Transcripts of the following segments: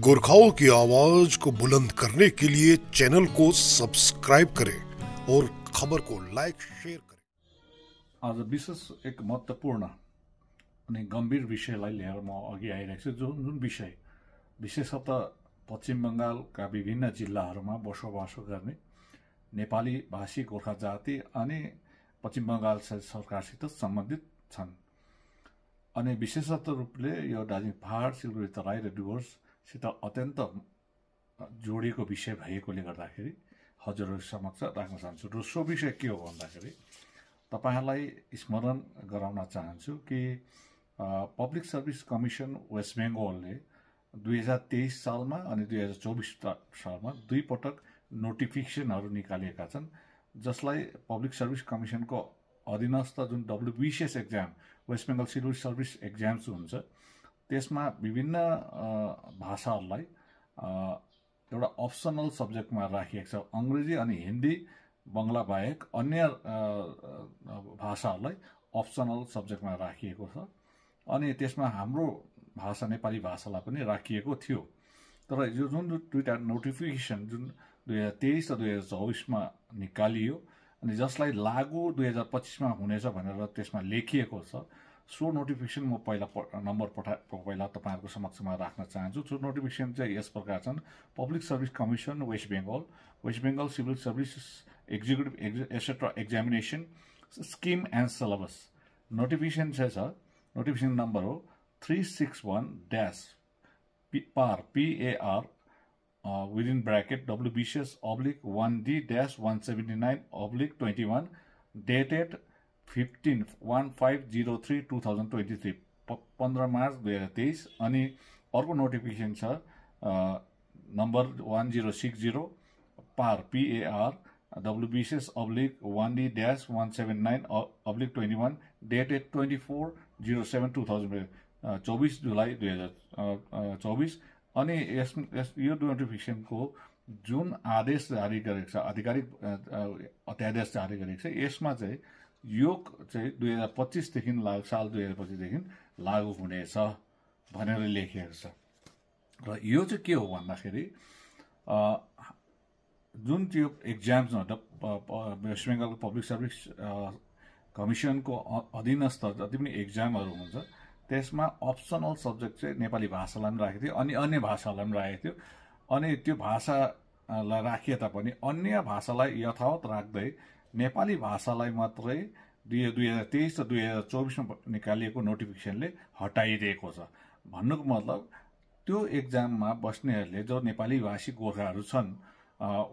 गोरखाओं की आवाज को बुलंद करने के लिए चैनल को सब्सक्राइब करें और खबर को लाइक शेयर करें। आज विशेष एक महत्त्वपूर्ण अनि गम्भीर विषयलाई लिएर म अघि आइरहेको छु। जुन विषय विशेषतः पश्चिम बङ्गालका विभिन्न जिल्लाहरूमा बसोबासो गर्ने नेपाली भाषी गोर्खा जाति अनि पश्चिम बङ्गाल सरकारसित सम्बन्धित छन्। अनि विशेषतः रूपले यो दार्जिलिङ पहाड, सिलगढी तराई र डुवर्ससित अत्यन्त जोडिएको विषय भएकोले गर्दाखेरि हजुरहरू समक्ष राख्न चाहन्छु। र सो विषय के हो भन्दाखेरि तपाईहरुलाई स्मरण गराउन चाहन्छु कि पब्लिक सर्भिस कमिसन वेस्ट बेंगलले 2023 सालमा अनि 2024 सालमा दुई पटक नोटिफिकेसनहरू निकालेका छन्, जसलाई पब्लिक सर्भिस कमिसनको अधीनस्थ जुन WBCS exam West Bengal civil service exams हुन्छ त्यसमा विभिन्न भाषाहरूलाई एउटा अप्सनल सब्जेक्टमा राखिएको छ। अंग्रेजी अनि हिन्दी बंगला बाहेक अन्य भाषाहरूलाई अप्सनल सब्जेक्टमा राखिएको छ अनि त्यसमा हाम्रो भाषा नेपाली भाषालाई पनि राखिएको थियो। तर यो जुन दुईटा नोटिफिकेसन जुन 2023 र 2024 मा निकालियो अनि जसलाई लागू 2025 मा हुनेछ भनेर त्यसमा लेखिएको छ, सो नोटिफिकेसन म पहिला तपाईहरुको समक्षमा राख्न चाहन्छु। सो नोटिफिकेसन चाहिँ यस प्रकार छन्। Public service commission West Bengal civil service executive etcetera examination scheme and syllabus notification चाहिँ छ। नोटिफिकेसन नम्बर हो 361-PAR within bracket WBCS/1D-179/21 dated 15/15/03/2023 15 March 2023। अनि अर्को नोटिफिकेसन छ नम्बर 1060 PAR WBCS/1D-179/21 dated 24/07/2024 जुलाई 2024। अनि यो नोटिफिकेसनको जुन आदेश जारी गरेको छ, आधिकारिक अध्यादेश जारी गरेको छ, यसमा चाहिँ यो चाहिँ 2025 देखि साल 2025 देखि लागू हुनेछ भनेर लेखिएको छ। र यो चाहिँ के हो भन्दाखेरि जुन त्यो एक्जाम्स वेस्ट बेंगलको पब्लिक सर्भिस कमिसनको अधीनस्थ जति पनि एक्जामहरू हुन्छ त्यसमा अप्सनल सब्जेक्ट चाहिँ नेपाली भाषालाई पनि राखेको थियो अनि अन्य भाषालाई पनि राखेको थियो। अनि त्यो भाषालाई राखिए तापनि अन्य भाषालाई यथावत राख्दै नेपाली भाषालाई मात्रै 2023 र 2024 मा निकालिएको नोटिफिकेसनले हटाइदिएको छ। भन्नुको मतलब त्यो एक्जाममा बस्नेहरूले जो नेपाली भाषी गोर्खाहरू छन्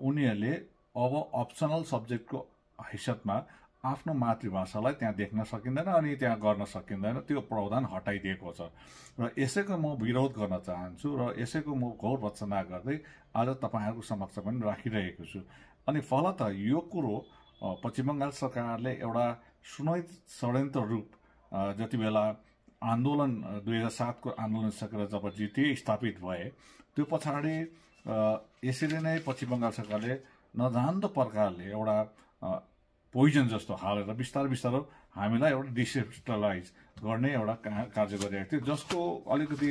उनीहरूले अब अप्सनल सब्जेक्टको हैसियतमा आफ्नो मातृभाषालाई त्यहाँ देख्न सकिँदैन अनि त्यहाँ गर्न सकिँदैन, त्यो प्रावधान हटाइदिएको छ। र यसैको म विरोध गर्न चाहन्छु र यसैको म घोर भत्सना गर्दै आज तपाईहरुको समक्ष पनि राखिरहेको छु। अनि फलत यो कुरो पश्चिम बंगाल सरकारले एउटा सुनोइद षड्यन्त्र रूप जति बेला आन्दोलन 2007 को आन्दोलन सकेर जब जिटिए स्थापित भए त्यो पछाडि यसरी नै पश्चिम बंगाल सरकारले नजान्दो प्रकारले एउटा पोइजन जस्तो हालेर बिस्तारै हामीलाई एउटा डिसेस्टलाइज गर्ने एउटा कार्य गरिरहेको थियो, जसको अलिकति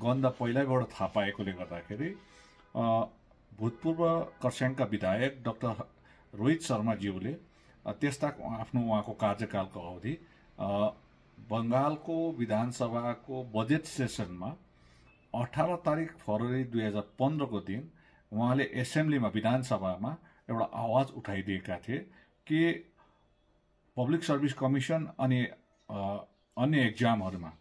गन्ध पहिल्यैबाट थाहा पाएकोले गर्दाखेरि भूतपूर्व खरसाङका विधायक डाक्टर रोहित शर्माज्यूले त्यस्ता उहाँको कार्यकालको अवधि बंगालको विधानसभाको बजेट सेसनमा 18 तारिक फरवरी 2015 को दिन उहाँले एसेम्ब्लीमा विधानसभामा एउटा आवाज उठाइदिएका थिए कि पब्लिक सर्भिस कमिसन अनि अन्य एक्जामहरूमा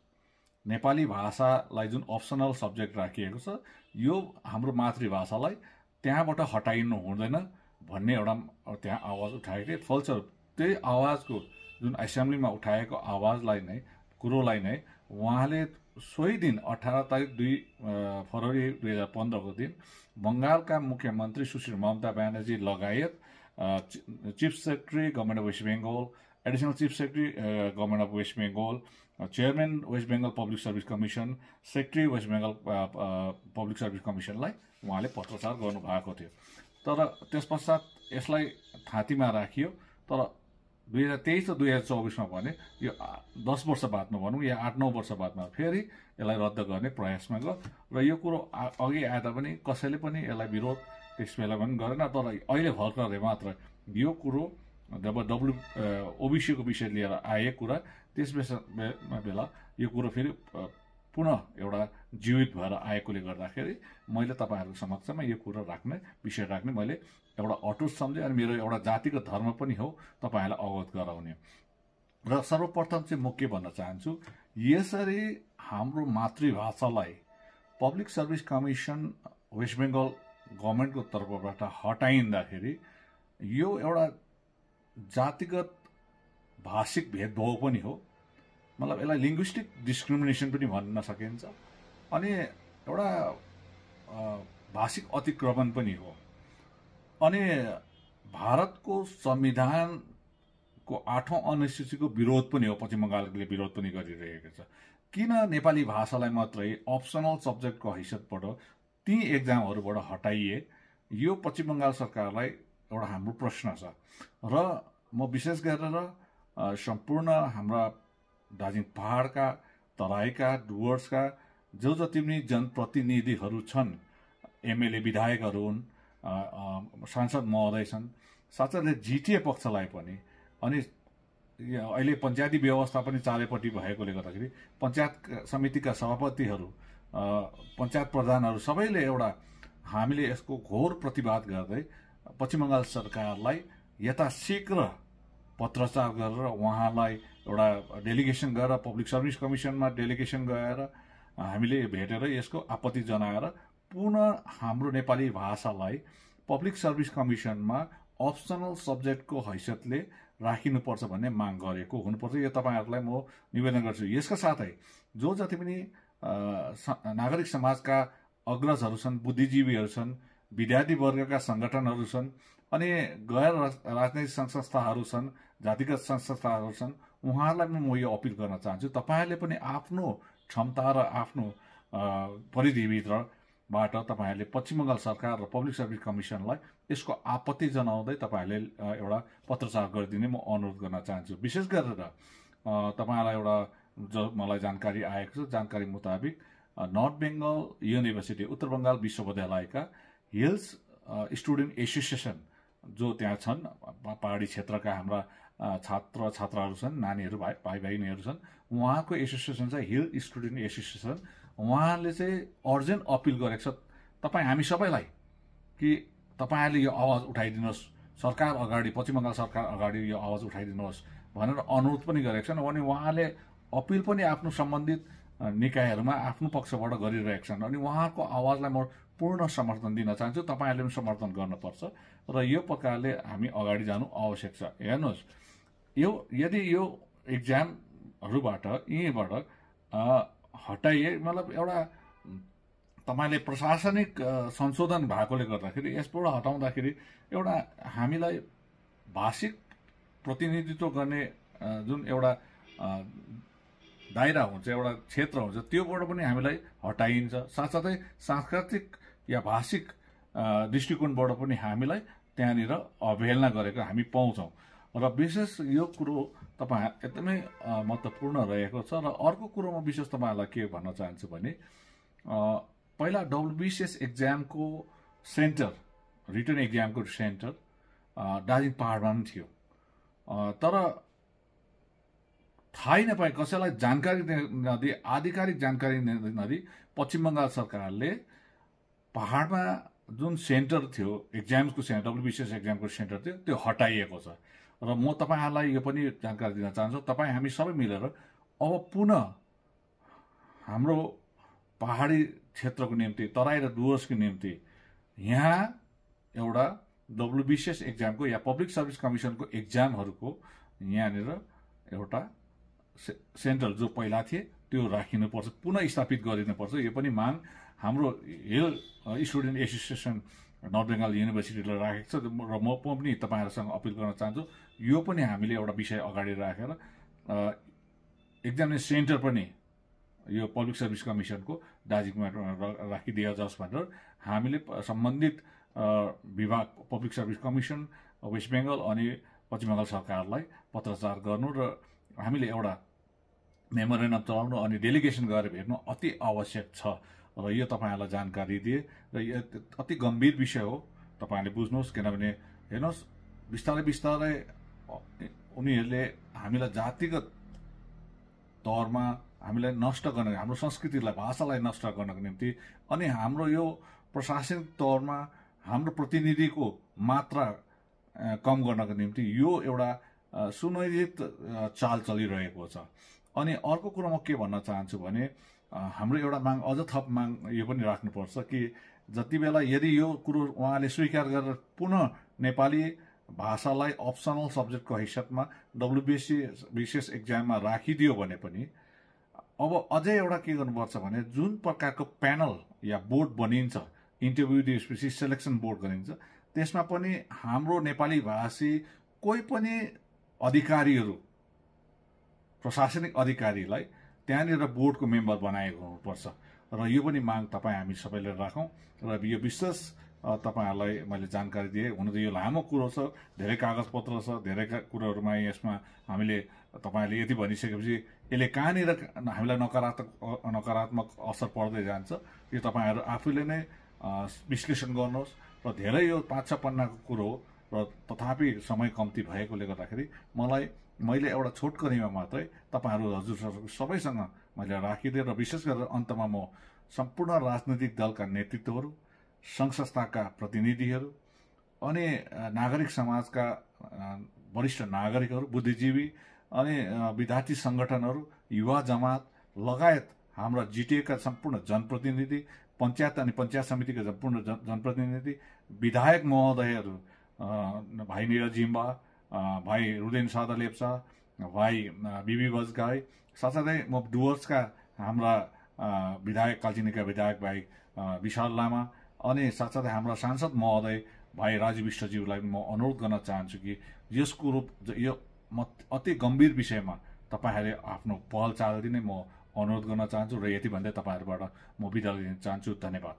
नेपाली भाषालाई जुन अप्सनल सब्जेक्ट राखिएको छ यो हाम्रो मातृभाषालाई त्यहाँबाट हटाइनु हुँदैन भन्ने एउटा त्यहाँ आवाज उठाएको थिए। फलस्वरूप त्यही आवाजको जुन एसेम्ब्लीमा उठाएको आवाजलाई नै कुरोलाई नै उहाँले सोही दिन 18 तारिक 2 फरवरी 2015 को दिन बंगालका मुख्यमन्त्री सुश्री ममता ब्यानर्जी लगायत chief secretary government of West Bengal, additional chief secretary government of West Bengal, chairman West Bengal public service commission, secretary West Bengal public service कमिसनलाई उहाँले पत्रचार गर्नुभएको थियो। तर त्यस पश्चात यसलाई थाँतीमा राखियो। तर 2023 र 2024मा भने यो 10 वर्ष बादमा भनौँ या 8-9 वर्ष बादमा फेरि यसलाई रद्द गर्ने प्रयासमा गयो र यो कुरो अघि आए तापनि कसैले पनि यसलाई विरोध त्यस बेला पनि गरेन। तर अहिले भर्खरै मात्र यो कुरो जब ओबिसीको विषय लिएर आए कुरा त्यस बेला यो कुरो फेरि पुनः एउटा जीवित भएर आएकोले गर्दाखेरि मैले तपाईँहरूको समक्षमा यो कुरो विषय राख्ने मैले एउटा अटुट सम्झेँ। अनि मेरो एउटा जातिगत धर्म पनि हो तपाईँहरूलाई अवगत गराउने। र सर्वप्रथम चाहिँ म के भन्न चाहन्छु, यसरी हाम्रो मातृभाषालाई public service commission West Bengal गभर्मेन्टको तर्फबाट हटाइँदाखेरि यो एउटा जातिगत भाषिक भेदभाव पनि हो, मतलब यसलाई लिङ्ग्विस्टिक डिस्क्रिमिनेसन पनि भन्न सकिन्छ, अनि एउटा भाषिक अतिक्रमण पनि हो। अनि भारतको संविधानको 8औं अनुसूचीको विरोध पनि हो, पश्चिम बङ्गालले विरोध पनि गरिरहेको छ। किन नेपाली भाषालाई मात्रै अप्सनल सब्जेक्टको हैसियतबाट ती एक्जामहरूबाट हटाइए, यो पश्चिम बङ्गाल सरकारलाई एउटा हाम्रो प्रश्न छ। र म विशेष गरेर सम्पूर्ण हाम्रा दार्जिलिङ पहाडका, तराईका, डुवर्सका जो जति पनि जनप्रतिनिधिहरू छन्, एमएलए विधायकहरू हुन्, सांसद महोदय छन्, साथसाथै जिटिए पक्षलाई पनि, अनि अहिले पञ्चायती व्यवस्था पनि चारैपट्टि भएकोले गर्दाखेरि पञ्चायत समितिका सभापतिहरू, पञ्चायत प्रधानहरू सबैले एउटा हामीले यसको घोर प्रतिवाद गर्दै पश्चिम बङ्गाल सरकारलाई यथाशीघ्र पत्रचार गरेर उहाँलाई एउटा डेलिगेसन गरेर पब्लिक सर्भिस कमिसनमा डेलिगेसन गएर हामीले भेटेर यसको आपत्ति जनाएर पुनः हाम्रो नेपाली भाषालाई पब्लिक सर्भिस कमिसनमा अप्सनल सब्जेक्टको हैसियतले राखिनुपर्छ भन्ने माग गरेको हुनुपर्छ। यो तपाईँहरूलाई म निवेदन गर्छु। यसका साथै जो जति पनि नागरिक समाजका अग्रजहरू छन्, बुद्धिजीवीहरू छन्, विद्यार्थी वर्गका सङ्गठनहरू छन्, अनि गैर राजनैतिक संस्थाहरू छन्, जातिगत संस्थाहरू छन्, उहाँहरूलाई पनि म यो अपिल गर्न चाहन्छु, तपाईँहरूले पनि आफ्नो क्षमता र आफ्नो परिधिभित्रबाट तपाईँहरूले पश्चिम बङ्गाल सरकार र पब्लिक सर्भिस कमिसनलाई यसको आपत्ति जनाउँदै तपाईँहरूले एउटा पत्रचार गरिदिने म अनुरोध गर्न चाहन्छु। विशेष गरेर तपाईँहरूलाई एउटा जो मलाई जानकारी आएको छ, जानकारी मुताबिक नर्थ बेङ्गल युनिभर्सिटी, उत्तर बङ्गाल विश्वविद्यालयका हिल्स स्टुडेन्ट एसोसिएसन जो त्यहाँ छन्, पहाडी क्षेत्रका हाम्रा छात्र छात्राहरू छन्, नानीहरू भाइ बहिनीहरू छन्, उहाँको एसोसिएसन चाहिँ हिल स्टुडेन्ट एसोसिएसन, उहाँले चाहिँ अर्जेन्ट अपिल गरेको छ तपाईँ हामी सबैलाई कि तपाईँहरूले यो आवाज उठाइदिनुहोस्, सरकार अगाडि, पश्चिम बङ्गाल सरकार अगाडि यो आवाज उठाइदिनुहोस् भनेर अनुरोध पनि गरेको छन्। अनि उहाँले अपिल पनि आफ्नो सम्बन्धित निकायहरूमा आफ्नो पक्षबाट गरिरहेका छन्। अनि उहाँको आवाजलाई म पूर्ण समर्थन दिन चाहन्छु, तपाईँहरूले पनि समर्थन गर्नुपर्छ र यो प्रकारले हामी अगाडि जानु आवश्यक छ। हेर्नुहोस्, यदि यो एक्जामहरूबाट यहीँबाट हटाइए, मतलब एउटा तपाईँले प्रशासनिक संशोधन भएकोले गर्दाखेरि यसबाट हटाउँदाखेरि एउटा हामीलाई भाषिक प्रतिनिधित्व गर्ने जुन एउटा दायरा हुन्छ, एउटा क्षेत्र हुन्छ, त्योबाट पनि हामीलाई हटाइन्छ। साथसाथै सांस्कृतिक या भाषिक दृष्टिकोणबाट पनि हामीलाई त्यहाँनिर अवहेलना गरेको हामी पाउँछौँ। र विशेष यो कुरो तपाईँ एकदमै महत्त्वपूर्ण रहेको छ। र अर्को कुरो म विशेष तपाईँहरूलाई के भन्न चाहन्छु भने, पहिला WBCS एक्जामको सेन्टर, रिटर्न एक्जामको सेन्टर दार्जिलिङ पहाडमा पनि थियो, तर थाहै नपाए, कसैलाई जानकारी नदिए, आधिकारिक जानकारी नदिए पश्चिम बङ्गाल सरकारले पहाडमा जुन सेन्टर थियो, एक्जामको सेन्टर, WBCS एक्जामको सेन्टर थियो, त्यो हटाइएको छ। र म तपाईँहरूलाई यो पनि जानकारी दिन चाहन्छु, तपाईँ हामी सबै मिलेर अब पुनः हाम्रो पहाडी क्षेत्रको निम्ति, तराई र डुवर्सको निम्ति यहाँ एउटा WBCS एक्जामको या पब्लिक सर्भिस कमिसनको एक्जामहरूको यहाँनिर एउटा सेन्टर जो पहिला थिए त्यो राखिनुपर्छ, पुनः स्थापित गरिनुपर्छ। यो पनि माग हाम्रो hill student association north Bengal युनिभर्सिटीले राखेको छ। र म पनि तपाईँहरूसँग अपिल गर्न चाहन्छु, यो पनि हामीले एउटा विषय अगाडि राखेर एक्जामिनेसन सेन्टर पनि यो पब्लिक सर्भिस कमिसनको दार्जिलिङमा राखिदिए जाओस् भनेर हामीले सम्बन्धित विभाग, public service commission West Bengal अनि पश्चिम बङ्गाल सरकारलाई पत्रचार गर्नु र हामीले एउटा मेमोरेन्डम चलाउनु अनि डेलिगेसन गरेर हेर्नु अति आवश्यक छ र यो तपाईँहरूलाई जानकारी दिए र यो अति गम्भीर विषय हो। तपाईँहरूले बुझ्नुहोस्, किनभने हेर्नुहोस् बिस्तारै बिस्तारै उनीहरूले हामीलाई जातिगत तौरमा हामीलाई नष्ट गर्न, हाम्रो संस्कृतिलाई, भाषालाई नष्ट गर्नको निम्ति अनि हाम्रो यो प्रशासनिक तौरमा हाम्रो प्रतिनिधिको मात्रा कम गर्नको निम्ति यो एउटा सुनियोजित चाल चलिरहेको छ। अनि अर्को कुरो म के भन्न चाहन्छु भने हाम्रो एउटा माग, अझ थप माग यो पनि राख्नुपर्छ कि जति बेला यदि यो कुरो उहाँले स्वीकार गरेर पुनः नेपाली भाषालाई अप्सनल सब्जेक्टको हैसियतमा WBSC विशेष एक्जाममा राखिदियो भने पनि अब अझै एउटा के गर्नुपर्छ भने जुन प्रकारको प्यानल या बोर्ड बनिन्छ, इन्टरभ्यू दिएपछि सेलेक्सन बोर्ड गरिन्छ, त्यसमा पनि हाम्रो नेपाली भाषी कोही पनि अधिकारीहरू, प्रशासनिक अधिकारीलाई त्यहाँनिर बोर्डको मेम्बर बनाएको हुनुपर्छ र यो पनि माग तपाईँ हामी सबैले राखौँ। र यो विशेष तपाईँहरूलाई मैले जानकारी दिएँ। हुन त यो लामो कुरो छ, धेरै कागजपत्र छ, धेरै कुरोहरूमा यसमा हामीले तपाईँहरूले यति भनिसकेपछि यसले कहाँनिर हामीलाई नकारात्मक असर पर्दै जान्छ यो तपाईँहरू आफूले नै विश्लेषण गर्नुहोस्। र धेरै यो 5-6 पन्नाको कुरो हो र तथापि समय कम्ती भएकोले गर्दाखेरि मैले एउटा छोटकरीमा मात्रै तपाईँहरू हजुर सबैसँग मैले राखिदिएँ र विशेष गरेर अन्तमा म सम्पूर्ण राजनैतिक दलका नेतृत्वहरू, सङ्घ संस्थाका प्रतिनिधिहरू अनि नागरिक समाजका वरिष्ठ नागरिकहरू, बुद्धिजीवी अनि विद्यार्थी सङ्गठनहरू, युवा जमात लगायत हाम्रा जिटिएका सम्पूर्ण जनप्रतिनिधि, पञ्चायत अनि पञ्चायत समितिका सम्पूर्ण जनप्रतिनिधि, विधायक महोदयहरू, भाइ निरज जिम्बा, भाइ रुदेन सादा लेप्चा, भाइ बिबी बजगाई, साथसाथै म डुवर्सका हाम्रा विधायक, कालचिनीका विधायक भाइ विशाल लामा अनि साथसाथै हाम्रा सांसद महोदय भाइ राजु विष्टज्यूलाई म अनुरोध गर्न चाहन्छु कि यस कुरो यो अति गम्भीर विषयमा तपाईँहरूले आफ्नो पहल चाल दिने म अनुरोध गर्न चाहन्छु र यति भन्दै तपाईँहरूबाट म बिदा लिन चाहन्छु। धन्यवाद।